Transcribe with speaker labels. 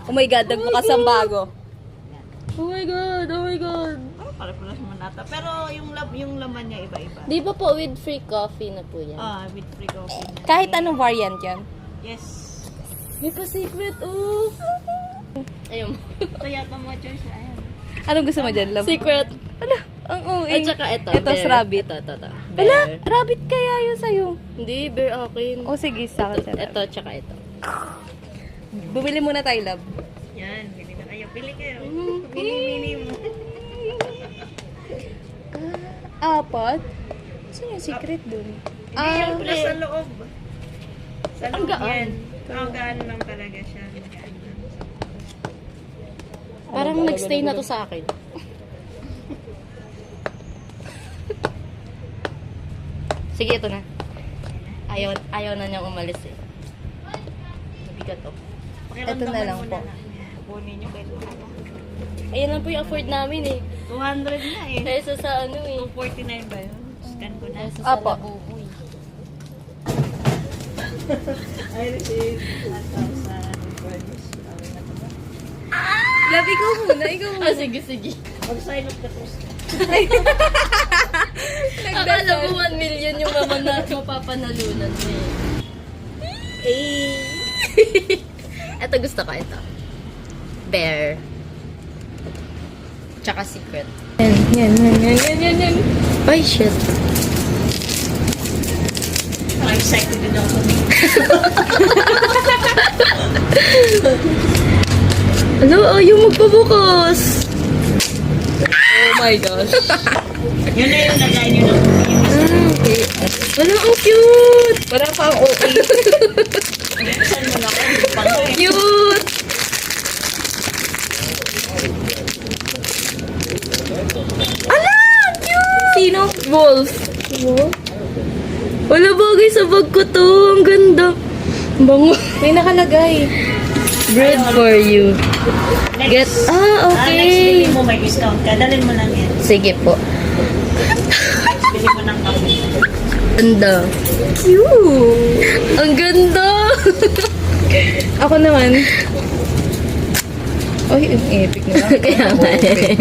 Speaker 1: Oh my God, nagbukas ang bago.
Speaker 2: Oh my God, oh my God.
Speaker 3: Pare-pala naman nata. Pero yung laman niya iba-iba.
Speaker 2: Di ba po with free coffee na po yan?
Speaker 3: With free coffee na.
Speaker 1: Kahit anong variant yan.
Speaker 3: Yes.
Speaker 2: May pa-secret, oh. Ayun.
Speaker 3: Ito yata mga choice na ayan.
Speaker 1: Anong gusto mo dyan, love?
Speaker 2: Secret.
Speaker 1: Ano? Ang uwi.
Speaker 2: At saka ito.
Speaker 1: Ito,
Speaker 2: bear.
Speaker 1: rabbit.
Speaker 2: Ito.
Speaker 1: Wala,
Speaker 2: Bear.
Speaker 1: rabbit kaya yun sa'yo.
Speaker 2: Hindi, bear akin.
Speaker 1: O sige, sa akin sa
Speaker 2: Ito, tsaka ito.
Speaker 1: Bumili muna tayo, love.
Speaker 3: Yan, pili na kayo. Pili kayo. Mini mo.
Speaker 1: Apat? Saan yung secret dun?
Speaker 3: Hindi yung plus sa loob. Sa
Speaker 2: Ang
Speaker 3: loob
Speaker 2: gaan.
Speaker 3: yan. Ang gaan lang talaga siya. Magaan lang.
Speaker 2: Parang nagstay na to sa akin. Sige, ito na. Ayaw na niyang umalis eh. Mabigat to.
Speaker 3: Pakiramdaman
Speaker 1: na lang
Speaker 3: mo
Speaker 1: po.
Speaker 3: na lang. Kunin niyo kay Luhana.
Speaker 2: Ayan lang po yung afford namin eh.
Speaker 3: 200 na eh.
Speaker 2: Kaysa sa ano eh.
Speaker 3: 249 ba yun? Scan ko na.
Speaker 2: Kaysa sa
Speaker 1: Apo.
Speaker 2: labuboy.
Speaker 3: I received 1,000 for this.
Speaker 1: Love, ikaw muna, ikaw muna.
Speaker 2: Sige.
Speaker 3: Mag-sign up ka to.
Speaker 2: Akala mo 1 million yung mapapanalunan mo eh. Ito gusto ko, ito. Bear. Tsaka secret.
Speaker 1: Yan.
Speaker 2: Ay, shit.
Speaker 3: I'm excited din ako.
Speaker 2: Ano? Ayaw magpabukas. Oh my gosh.
Speaker 3: Yun na yung lagay nyo ng
Speaker 2: Okay. Wala, ang cute.
Speaker 1: Parang pang okay.
Speaker 3: saan mo na ako.
Speaker 2: Cute. Ala, cute. Sino? Wolf. Wala, bagay sa bag ko to. Ang ganda. Bango.
Speaker 1: May nakalagay.
Speaker 2: Bread for you. Get,
Speaker 3: Next.
Speaker 2: okay.
Speaker 3: Next bili mo, may discount ka. Dalhin mo lang yan.
Speaker 2: Sige po.
Speaker 3: Next bili mo ng coffee.
Speaker 2: Ganda. Cute. Ang ganda.
Speaker 1: Ako naman. Oy, ang epic na lang.
Speaker 2: Kaya nga eh.